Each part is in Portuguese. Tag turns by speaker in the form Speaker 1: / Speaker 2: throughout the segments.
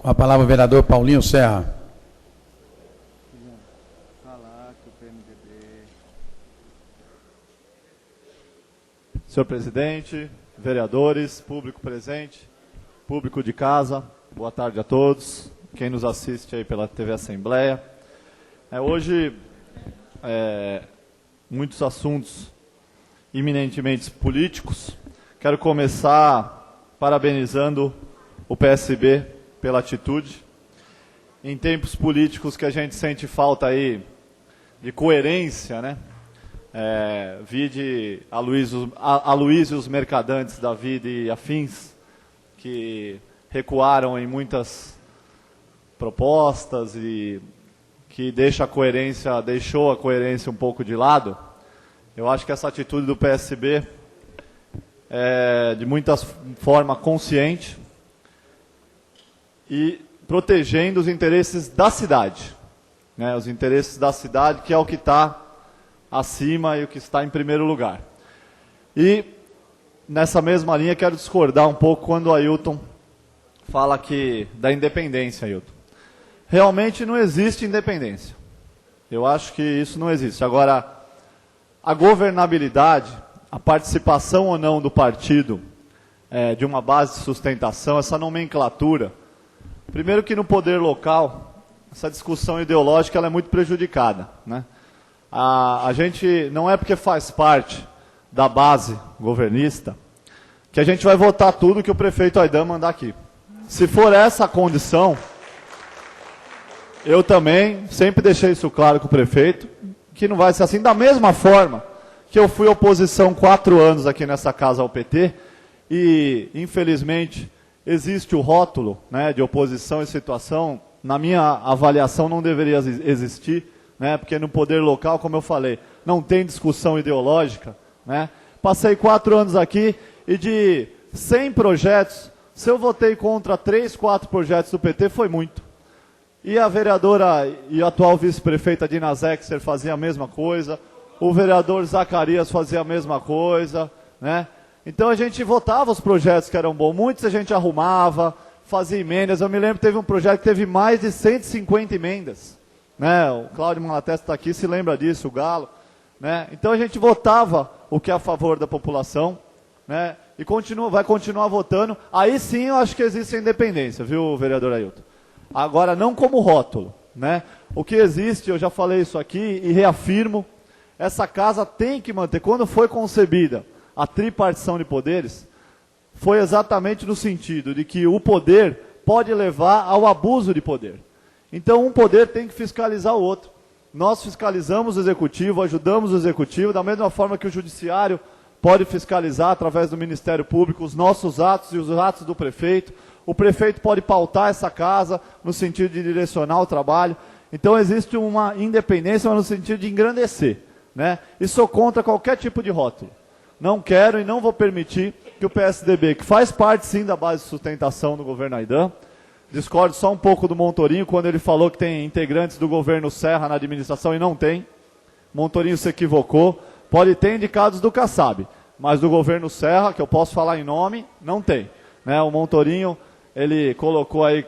Speaker 1: Com a palavra o vereador Paulinho Serra.
Speaker 2: Senhor presidente, vereadores, público presente, público de casa, boa tarde a todos, quem nos assiste aí pela TV Assembleia. Hoje, muitos assuntos eminentemente políticos. Quero começar parabenizando o PSB pela atitude. Em tempos políticos que a gente sente falta aí de coerência, né? Vide Aloísios Mercadantes da vida e afins, que recuaram em muitas propostas e que deixou a coerência um pouco de lado. Eu acho que essa atitude do PSB é de muita forma consciente e protegendo os interesses da cidade, né? Os interesses da cidade, que é o que está acima e o que está em primeiro lugar. E nessa mesma linha quero discordar um pouco quando o Ailton fala da independência, Ailton. Realmente não existe independência. Eu acho que isso não existe. Agora, a governabilidade, a participação ou não do partido de uma base de sustentação, essa nomenclatura, primeiro que no poder local, essa discussão ideológica ela é muito prejudicada, né? A gente não é porque faz parte da base governista que a gente vai votar tudo que o prefeito Aidan mandar aqui. Se for essa a condição, eu também sempre deixei isso claro com o prefeito, que não vai ser assim. Da mesma forma que eu fui oposição 4 anos aqui nessa casa ao PT, e infelizmente existe o rótulo, né, de oposição e situação, na minha avaliação não deveria existir, né, porque no poder local, como eu falei, não tem discussão ideológica, né? Passei 4 anos aqui e de 100 projetos, se eu votei contra 3, 4 projetos do PT, foi muito. E a vereadora e atual vice-prefeita Dina Zexer fazia a mesma coisa, o vereador Zacarias fazia a mesma coisa, né? Então a gente votava os projetos que eram bons, muitos a gente arrumava, fazia emendas. Eu me lembro que teve um projeto que teve mais de 150 emendas, né? O Cláudio Malatesta está aqui, se lembra disso, o Galo, né? Então a gente votava o que é a favor da população, né? E vai continuar votando. Aí sim eu acho que existe a independência, viu, vereador Ailton? Agora não como rótulo, né? O que existe, eu já falei isso aqui e reafirmo, essa casa tem que manter. Quando foi concebida a tripartição de poderes, foi exatamente no sentido de que o poder pode levar ao abuso de poder. Então, um poder tem que fiscalizar o outro. Nós fiscalizamos o executivo, ajudamos o executivo, da mesma forma que o judiciário pode fiscalizar, através do Ministério Público, os nossos atos e os atos do prefeito. O prefeito pode pautar essa casa no sentido de direcionar o trabalho. Então, existe uma independência, mas no sentido de engrandecer, né? E sou contra qualquer tipo de rótulo. Não quero e não vou permitir que o PSDB, que faz parte sim da base de sustentação do governo Aidan, discordo só um pouco do Montorinho, quando ele falou que tem integrantes do governo Serra na administração, e não tem. Montorinho se equivocou. Pode ter indicados do Kassab, mas do governo Serra, que eu posso falar em nome, não tem, né? O Montorinho, ele colocou aí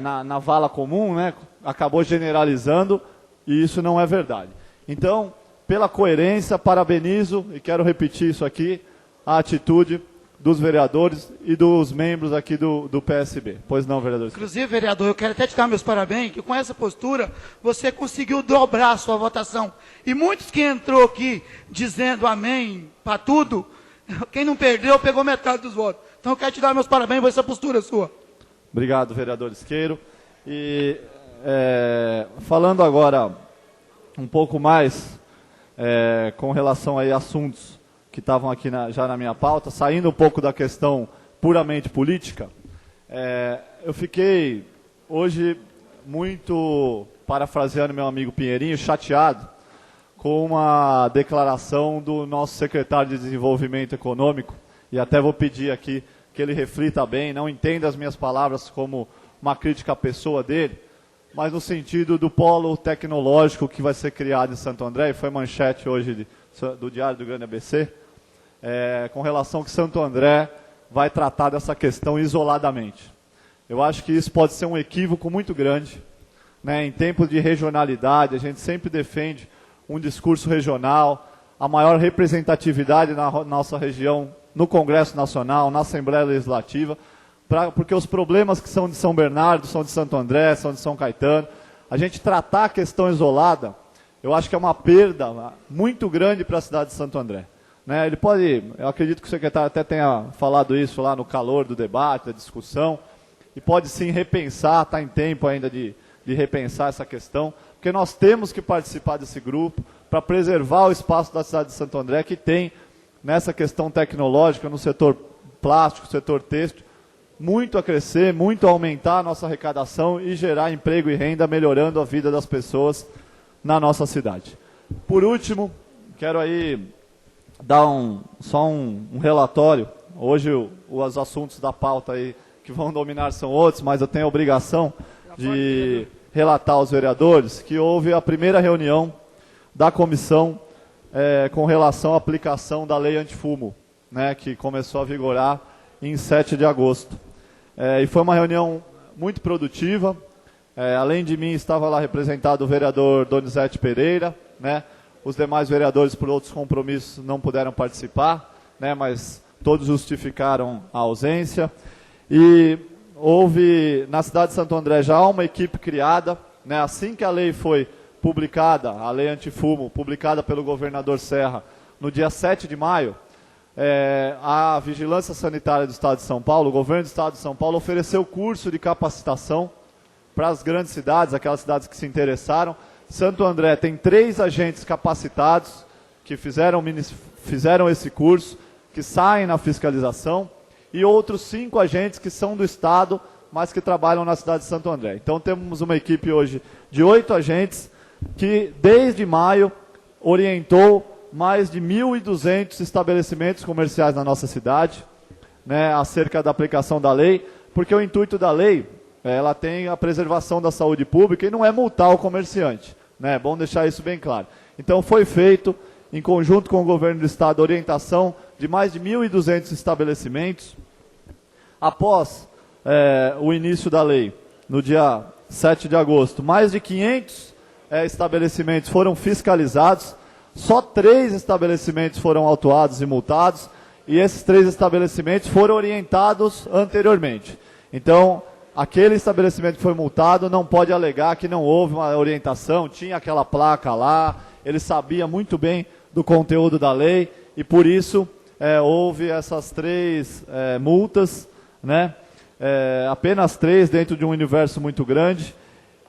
Speaker 2: na vala comum, né? Acabou generalizando, e isso não é verdade. Então, pela coerência, parabenizo, e quero repetir isso aqui, a atitude dos vereadores e dos membros aqui do PSB. Pois não, vereador?
Speaker 3: Inclusive, vereador, eu quero até te dar meus parabéns, que com essa postura você conseguiu dobrar a sua votação. E muitos que entrou aqui dizendo amém para tudo, quem não perdeu, pegou metade dos votos. Então eu quero te dar meus parabéns por essa postura sua.
Speaker 2: Obrigado, vereador Isqueiro. E falando agora um pouco mais com relação aí a assuntos que estavam aqui já na minha pauta, saindo um pouco da questão puramente política, eu fiquei hoje muito, parafraseando meu amigo Pinheirinho, chateado com uma declaração do nosso secretário de Desenvolvimento Econômico, e até vou pedir aqui que ele reflita bem, não entenda as minhas palavras como uma crítica à pessoa dele, mas no sentido do polo tecnológico que vai ser criado em Santo André, e foi manchete hoje do Diário do Grande ABC, com relação que Santo André vai tratar dessa questão isoladamente. Eu acho que isso pode ser um equívoco muito grande, né? Em tempos de regionalidade, a gente sempre defende um discurso regional, a maior representatividade na nossa região, no Congresso Nacional, na Assembleia Legislativa, porque os problemas que são de São Bernardo, são de Santo André, são de São Caetano, a gente tratar a questão isolada, eu acho que é uma perda muito grande para a cidade de Santo André. Né? Eu acredito que o secretário até tenha falado isso lá no calor do debate, da discussão, e pode sim repensar, está em tempo ainda de repensar essa questão, porque nós temos que participar desse grupo para preservar o espaço da cidade de Santo André, que tem, nessa questão tecnológica, no setor plástico, setor têxtil, muito a crescer, muito a aumentar a nossa arrecadação e gerar emprego e renda, melhorando a vida das pessoas na nossa cidade. Por último, quero aí dar só um relatório. Hoje os assuntos da pauta aí que vão dominar são outros, mas eu tenho a obrigação de relatar aos vereadores que houve a primeira reunião da comissão com relação à aplicação da lei antifumo, né, que começou a vigorar em 7 de agosto. E foi uma reunião muito produtiva. Além de mim, estava lá representado o vereador Donizete Pereira, né? Os demais vereadores, por outros compromissos, não puderam participar, né? Mas todos justificaram a ausência. E houve, na cidade de Santo André, já uma equipe criada, né? Assim que a lei foi publicada, a lei antifumo, publicada pelo governador Serra, no dia 7 de maio, a Vigilância Sanitária do Estado de São Paulo, o governo do Estado de São Paulo, ofereceu curso de capacitação para as grandes cidades, aquelas cidades que se interessaram. Santo André tem 3 agentes capacitados que fizeram esse curso, que saem na fiscalização, e outros 5 agentes que são do Estado, mas que trabalham na cidade de Santo André. Então temos uma equipe hoje de 8 agentes que, desde maio, orientou mais de 1.200 estabelecimentos comerciais na nossa cidade, né, acerca da aplicação da lei, porque o intuito da lei, ela tem a preservação da saúde pública e não é multar o comerciante, né, é bom deixar isso bem claro. Então foi feito, em conjunto com o governo do estado, a orientação de mais de 1.200 estabelecimentos. Após o início da lei, no dia 7 de agosto, mais de 500 estabelecimentos foram fiscalizados. Só 3 estabelecimentos foram autuados e multados, e esses 3 estabelecimentos foram orientados anteriormente. Então, aquele estabelecimento que foi multado não pode alegar que não houve uma orientação, tinha aquela placa lá, ele sabia muito bem do conteúdo da lei, e por isso houve essas 3 multas, né? Apenas 3 dentro de um universo muito grande.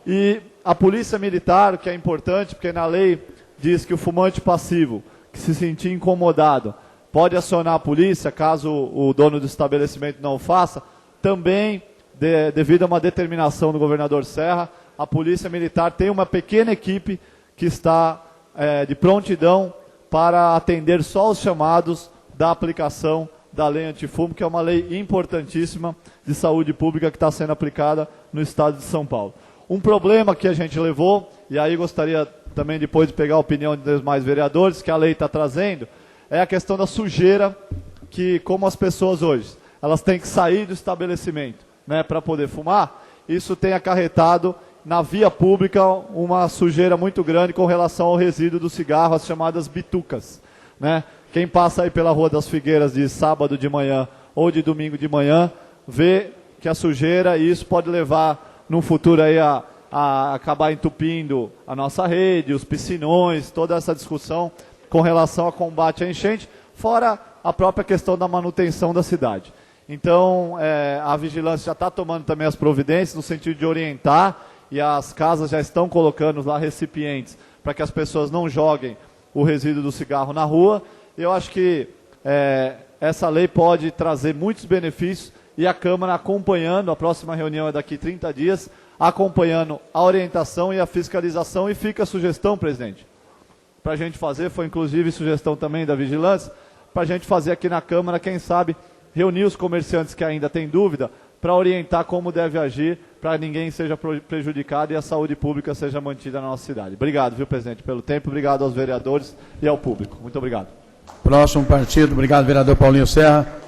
Speaker 2: E a Polícia Militar, que é importante, porque na lei diz que o fumante passivo, que se sentir incomodado, pode acionar a polícia, caso o dono do estabelecimento não o faça. Também, devido a uma determinação do governador Serra, a Polícia Militar tem uma pequena equipe que está de prontidão para atender só os chamados da aplicação da lei antifumo, que é uma lei importantíssima de saúde pública que está sendo aplicada no estado de São Paulo. Um problema que a gente levou, e aí gostaria também depois de pegar a opinião dos demais vereadores, que a lei está trazendo, é a questão da sujeira, que como as pessoas hoje, elas têm que sair do estabelecimento, né, para poder fumar, isso tem acarretado na via pública uma sujeira muito grande com relação ao resíduo do cigarro, as chamadas bitucas, né? Quem passa aí pela Rua das Figueiras de sábado de manhã ou de domingo de manhã, vê que a sujeira, e isso pode levar no futuro aí a acabar entupindo a nossa rede, os piscinões, toda essa discussão com relação ao combate à enchente, fora a própria questão da manutenção da cidade. Então, a vigilância já está tomando também as providências no sentido de orientar, e as casas já estão colocando lá recipientes para que as pessoas não joguem o resíduo do cigarro na rua. Eu acho que essa lei pode trazer muitos benefícios, e a Câmara acompanhando, a próxima reunião é daqui 30 dias, acompanhando a orientação e a fiscalização. E fica a sugestão, presidente, para a gente fazer, foi inclusive sugestão também da vigilância, para a gente fazer aqui na Câmara, quem sabe, reunir os comerciantes que ainda têm dúvida, para orientar como deve agir, para ninguém seja prejudicado e a saúde pública seja mantida na nossa cidade. Obrigado, viu, presidente, pelo tempo, obrigado aos vereadores e ao público. Muito obrigado.
Speaker 1: Próximo partido, obrigado, vereador Paulinho Serra.